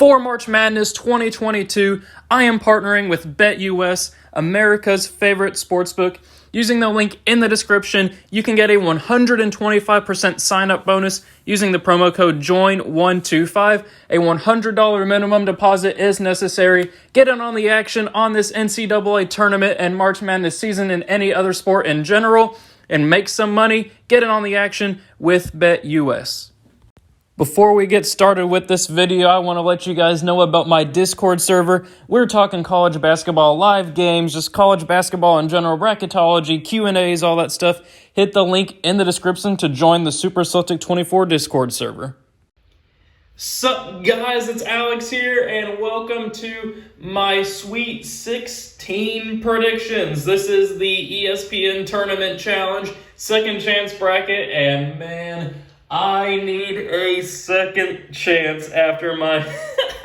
For March Madness 2022, I am partnering with BetUS, America's favorite sportsbook. Using the link in the description, you can get a 125% sign-up bonus using the promo code JOIN125. A $100 minimum deposit is necessary. Get in on the action on this NCAA Tournament and March Madness season and any other sport in general, and make some money. Get in on the action with BetUS. Before we get started with this video, I want to let you guys know about my Discord server. We're talking college basketball live games, just college basketball in general, bracketology, Q&As, all that stuff. Hit the link in the description to join the Super Celtic 24 Discord server. Sup guys, it's Alex here, and welcome to my Sweet 16 predictions. This is the ESPN Tournament Challenge, second chance bracket, and man, I need a second chance after my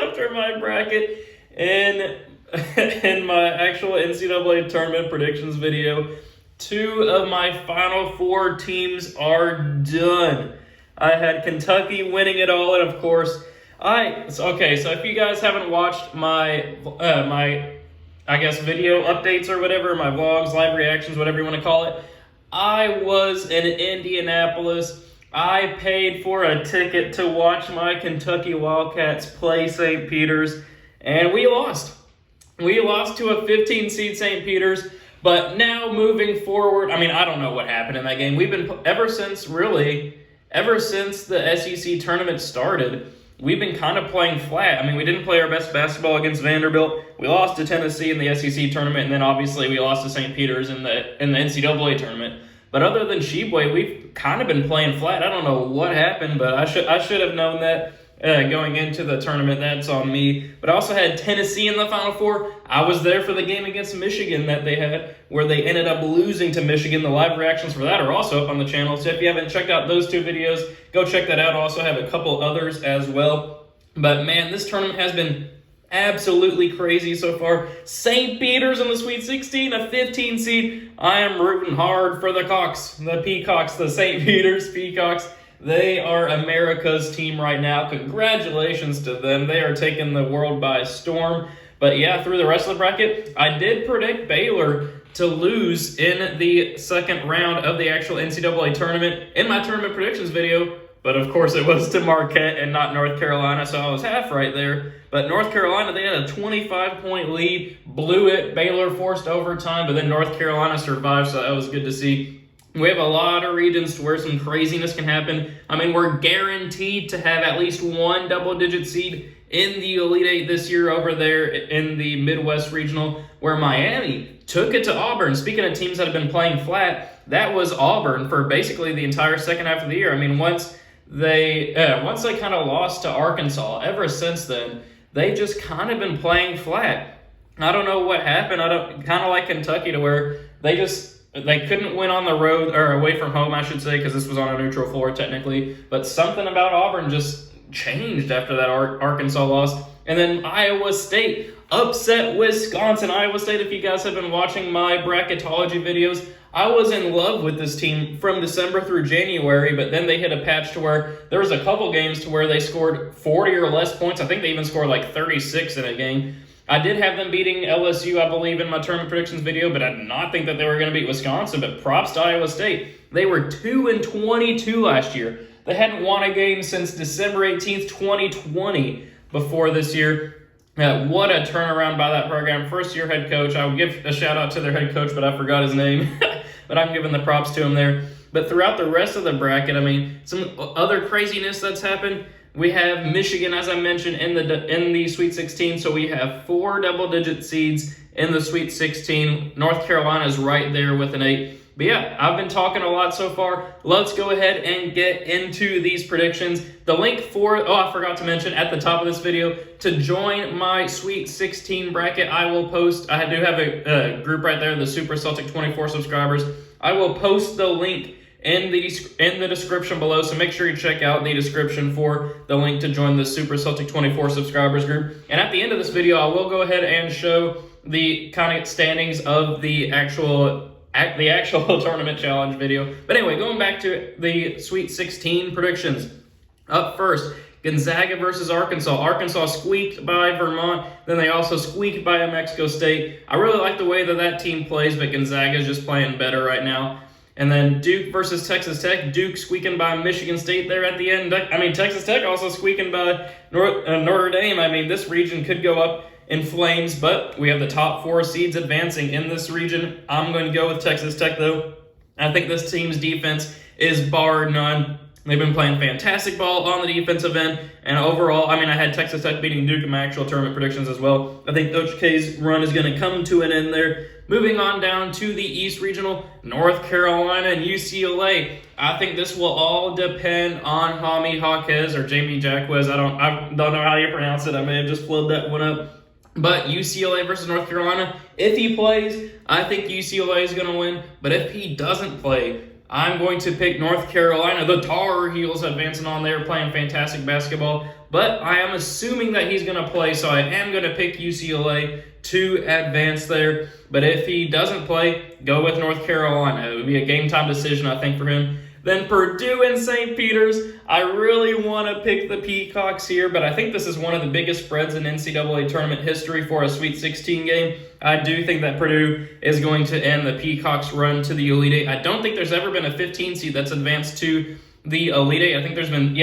after my bracket in my actual NCAA Tournament predictions video. 2 of my final 4 teams are done. I had Kentucky winning it all, and of course, so if you guys haven't watched my I guess video updates or whatever, my vlogs, live reactions, whatever you want to call it, I was in Indianapolis. I paid for a ticket to watch my Kentucky Wildcats play St. Peter's, and we lost. We lost to a 15-seed St. Peter's, but now moving forward, I mean, I don't know what happened in that game. We've been, ever since the SEC tournament started, we've been kind of playing flat. I mean, we didn't play our best basketball against Vanderbilt. We lost to Tennessee in the SEC tournament, and then obviously we lost to St. Peter's in the NCAA tournament. But other than Sheboy, we've kind of been playing flat. I don't know what happened, but I should have known that going into the tournament. That's on me. But I also had Tennessee in the Final Four. I was there for the game against Michigan that they had, where they ended up losing to Michigan. The live reactions for that are also up on the channel. So if you haven't checked out those 2 videos, go check that out. I also have a couple others as well. But man, this tournament has been absolutely crazy so far. St. Peter's in the Sweet 16, a 15 seed. I am rooting hard for the Cox, the Peacocks, the St. Peter's Peacocks. They are America's team right now. Congratulations to them. They are taking the world by storm. But yeah, through the rest of the bracket, I did predict Baylor to lose in the second round of the actual NCAA tournament in my tournament predictions video. But of course, it was to Marquette and not North Carolina, so I was half right there. But North Carolina, they had a 25-point lead, blew it. Baylor forced overtime, but then North Carolina survived, so that was good to see. We have a lot of regions to where some craziness can happen. I mean, we're guaranteed to have at least one double-digit seed in the Elite Eight this year over there in the Midwest Regional, where Miami took it to Auburn. Speaking of teams that have been playing flat, that was Auburn for basically the entire second half of the year. I mean, once they kind of lost to Arkansas, ever since then, they've just kind of been playing flat. I don't know what happened. Kind of like Kentucky, to where they couldn't win on the road, or away from home, I should say, because this was on a neutral floor technically. But something about Auburn just changed after that Arkansas loss. And then Iowa State upset Wisconsin. Iowa State, if you guys have been watching my bracketology videos, I was in love with this team from December through January, but then they hit a patch to where there was a couple games to where they scored 40 or less points. I think they even scored like 36 in a game. I did have them beating LSU, I believe, in my tournament predictions video, but I did not think that they were going to beat Wisconsin. But props to Iowa State. They were 2-22 last year. They hadn't won a game since December 18th, 2020 before this year. What a turnaround by that program. First-year head coach. I would give a shout-out to their head coach, but I forgot his name. But I'm giving the props to him there. But throughout the rest of the bracket, I mean, some other craziness that's happened. We have Michigan, as I mentioned, in the Sweet 16. So we have 4 double-digit seeds in the Sweet 16. North Carolina is right there with an 8. But yeah, I've been talking a lot so far. Let's go ahead and get into these predictions. The link for, I forgot to mention at the top of this video, to join my Sweet 16 bracket, I will post, I do have a group right there, the Super Celtic 24 subscribers. I will post the link in the description below, so make sure you check out the description for the link to join the Super Celtic 24 subscribers group. And at the end of this video, I will go ahead and show the kind of standings of the actual tournament challenge video. But anyway, going back to the Sweet 16 predictions. Up first, Gonzaga versus Arkansas. Arkansas squeaked by Vermont. Then they also squeaked by Mexico State. I really like the way that team plays, but Gonzaga is just playing better right now. And then Duke versus Texas Tech. Duke squeaking by Michigan State there at the end. I mean, Texas Tech also squeaking by Notre Dame. I mean, this region could go up in flames, but we have the top 4 seeds advancing in this region. I'm going to go with Texas Tech, though. I think this team's defense is bar none. They've been playing fantastic ball on the defensive end, and overall, I mean, I had Texas Tech beating Duke in my actual tournament predictions as well. I think Coach K's run is going to come to an end there. Moving on down to the East Regional, North Carolina and UCLA. I think this will all depend on Jaime Jaquez or Jamie Jaquez. I don't know how you pronounce it. I may have just flubbed that one up. But UCLA versus North Carolina, if he plays, I think UCLA is going to win. But if he doesn't play, I'm going to pick North Carolina. The Tar Heels advancing on there, playing fantastic basketball. But I am assuming that he's going to play, so I am going to pick UCLA to advance there. But if he doesn't play, go with North Carolina. It would be a game-time decision, I think, for him. Then Purdue and St. Peter's. I really want to pick the Peacocks here, but I think this is one of the biggest spreads in NCAA tournament history for a Sweet 16 game. I do think that Purdue is going to end the Peacocks' run to the Elite Eight. I don't think there's ever been a 15 seed that's advanced to the Elite Eight. I think there's been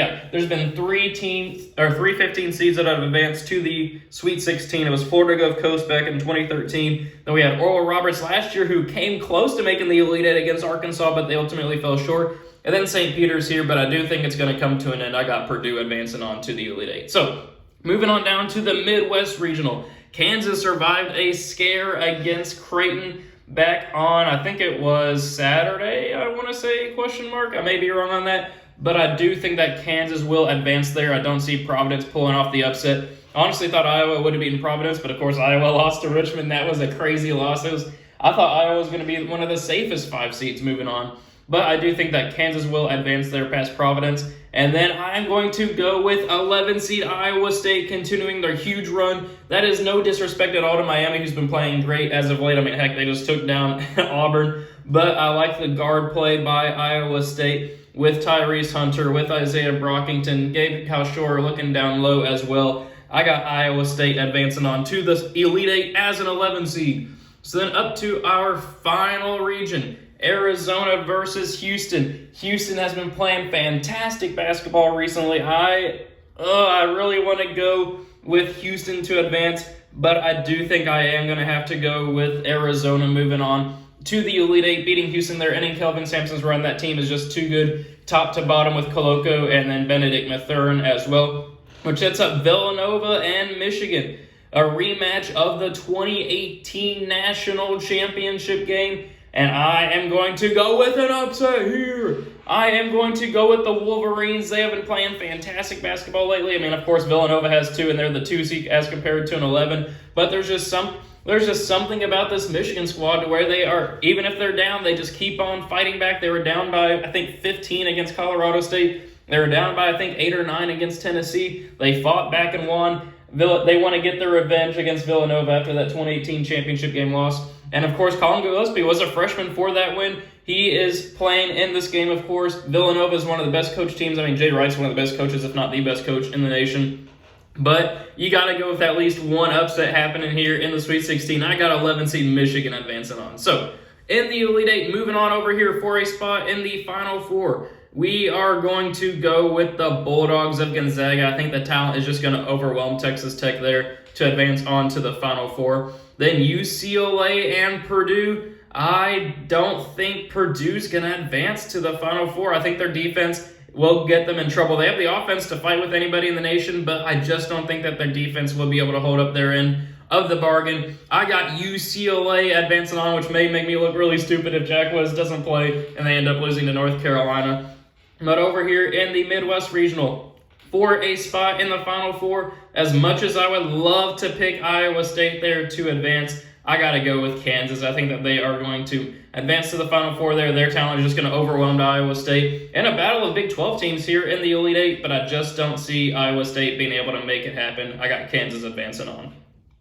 3 15 seeds that have advanced to the Sweet 16. It was Florida Gulf Coast back in 2013. Then we had Oral Roberts last year, who came close to making the Elite Eight against Arkansas, but they ultimately fell short. And then St. Peter's here, but I do think it's going to come to an end. I got Purdue advancing on to the Elite Eight. So, moving on down to the Midwest Regional. Kansas survived a scare against Creighton back on, I think it was Saturday, I want to say, question mark. I may be wrong on that, but I do think that Kansas will advance there. I don't see Providence pulling off the upset. I honestly thought Iowa would have beaten Providence, but of course Iowa lost to Richmond. That was a crazy loss. I thought Iowa was going to be one of the safest 5 seeds moving on. But I do think that Kansas will advance there past Providence. And then I'm going to go with 11 seed Iowa State continuing their huge run. That is no disrespect at all to Miami, who's been playing great as of late. I mean, heck, they just took down Auburn. But I like the guard play by Iowa State with Tyrese Hunter, with Isaiah Brockington, Gabe Kalshore looking down low as well. I got Iowa State advancing on to the Elite Eight as an 11 seed. So then up to our final region. Arizona versus Houston. Houston has been playing fantastic basketball recently. I really want to go with Houston to advance, but I do think I am going to have to go with Arizona moving on to the Elite Eight, beating Houston there. Ending Kelvin Sampson's run. That team is just too good, top to bottom, with Koloko and then Benedict Mathurin as well, which sets up Villanova and Michigan. A rematch of the 2018 National Championship game. And I am going to go with an upset here. I am going to go with the Wolverines. They have been playing fantastic basketball lately. I mean, of course, Villanova has 2, and they're the 2 seed as compared to an 11. But there's just something about this Michigan squad to where they are, even if they're down, they just keep on fighting back. They were down by, I think, 15 against Colorado State. They were down by, I think, 8 or 9 against Tennessee. They fought back and won. They want to get their revenge against Villanova after that 2018 championship game loss. And, of course, Colin Gillespie was a freshman for that win. He is playing in this game, of course. Villanova is one of the best coach teams. I mean, Jay Wright's one of the best coaches, if not the best coach in the nation. But you got to go with at least one upset happening here in the Sweet 16. I got 11 seed Michigan advancing on. So, in the Elite Eight, moving on over here for a spot in the Final Four, we are going to go with the Bulldogs of Gonzaga. I think the talent is just going to overwhelm Texas Tech there to advance on to the Final Four. Then UCLA and Purdue. I don't think Purdue's going to advance to the Final Four. I think their defense will get them in trouble. They have the offense to fight with anybody in the nation, but I just don't think that their defense will be able to hold up their end of the bargain. I got UCLA advancing on, which may make me look really stupid if Jacquez doesn't play and they end up losing to North Carolina. But over here in the Midwest Regional, for a spot in the Final Four, as much as I would love to pick Iowa State there to advance, I got to go with Kansas. I think that they are going to advance to the Final Four there. Their talent is just going to overwhelm Iowa State in a battle of Big 12 teams here in the Elite Eight, but I just don't see Iowa State being able to make it happen. I got Kansas advancing on.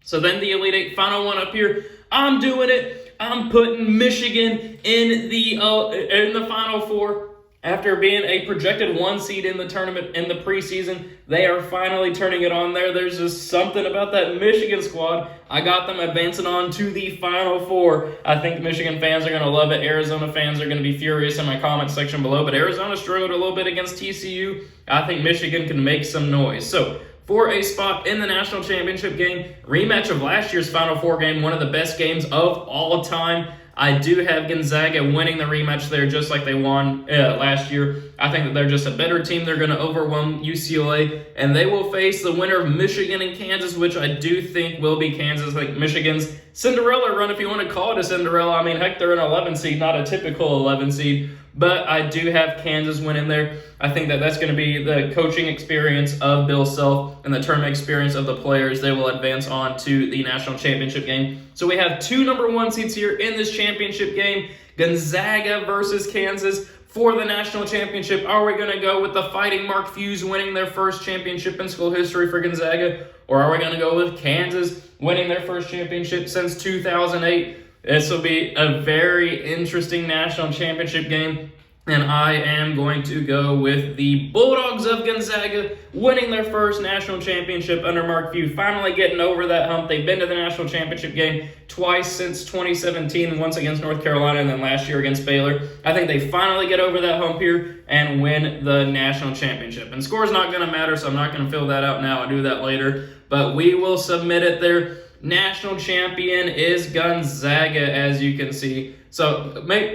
So then the Elite Eight, final one up here. I'm doing it. I'm putting Michigan in the Final Four. After being a projected 1 seed in the tournament in the preseason, they are finally turning it on there. There's just something about that Michigan squad. I got them advancing on to the Final Four. I think Michigan fans are going to love it. Arizona fans are going to be furious in my comment section below, but Arizona struggled a little bit against TCU. I think Michigan can make some noise. So, for a spot in the national championship game, rematch of last year's Final Four game, one of the best games of all time. I do have Gonzaga winning the rematch there just like they won last year. I think that they're just a better team. They're going to overwhelm UCLA, and they will face the winner of Michigan and Kansas, which I do think will be Kansas. Like Michigan's Cinderella run, if you want to call it a Cinderella. I mean, heck, they're an 11 seed, not a typical 11 seed. But I do have Kansas winning there. I think that that's going to be the coaching experience of Bill Self and the tournament experience of the players. They will advance on to the national championship game. So we have 2 number 1 seeds here in this championship game. Gonzaga versus Kansas for the national championship. Are we going to go with the Fighting Mark Fuse winning their first championship in school history for Gonzaga? Or are we going to go with Kansas winning their first championship since 2008? This will be a very interesting national championship game, and I am going to go with the Bulldogs of Gonzaga winning their first national championship under Mark Few, finally getting over that hump. They've been to the national championship game twice since 2017, once against North Carolina and then last year against Baylor. I think they finally get over that hump here and win the national championship. And score's not going to matter, so I'm not going to fill that out now. I'll do that later, but we will submit it there. National champion is Gonzaga, as you can see. So let me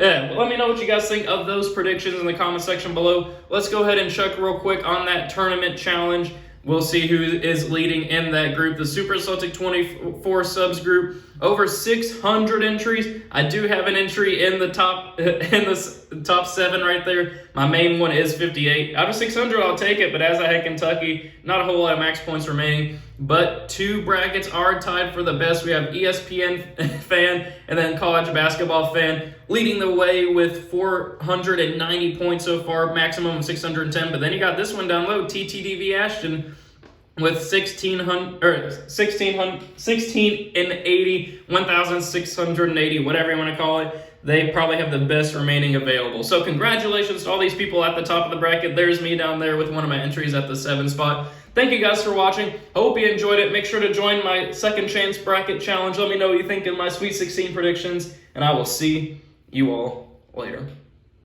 know what you guys think of those predictions in the comment section below. Let's go ahead and check real quick on that tournament challenge. We'll see who is leading in that group. The Super Celtic 24 subs group, over 600 entries. I do have an entry in the top top 7 right there. My main one is 58. Out of 600, I'll take it, but as I had Kentucky, not a whole lot of max points remaining. But 2 brackets are tied for the best. We have ESPN fan and then college basketball fan leading the way with 490 points so far, maximum of 610. But then you got this one down low, TTDV Ashton, with 16 and 80, 1,680, whatever you want to call it. They probably have the best remaining available. So congratulations to all these people at the top of the bracket. There's me down there with one of my entries at the 7 spot. Thank you guys for watching. Hope you enjoyed it. Make sure to join my second chance bracket challenge. Let me know what you think in my Sweet 16 predictions, and I will see you all later.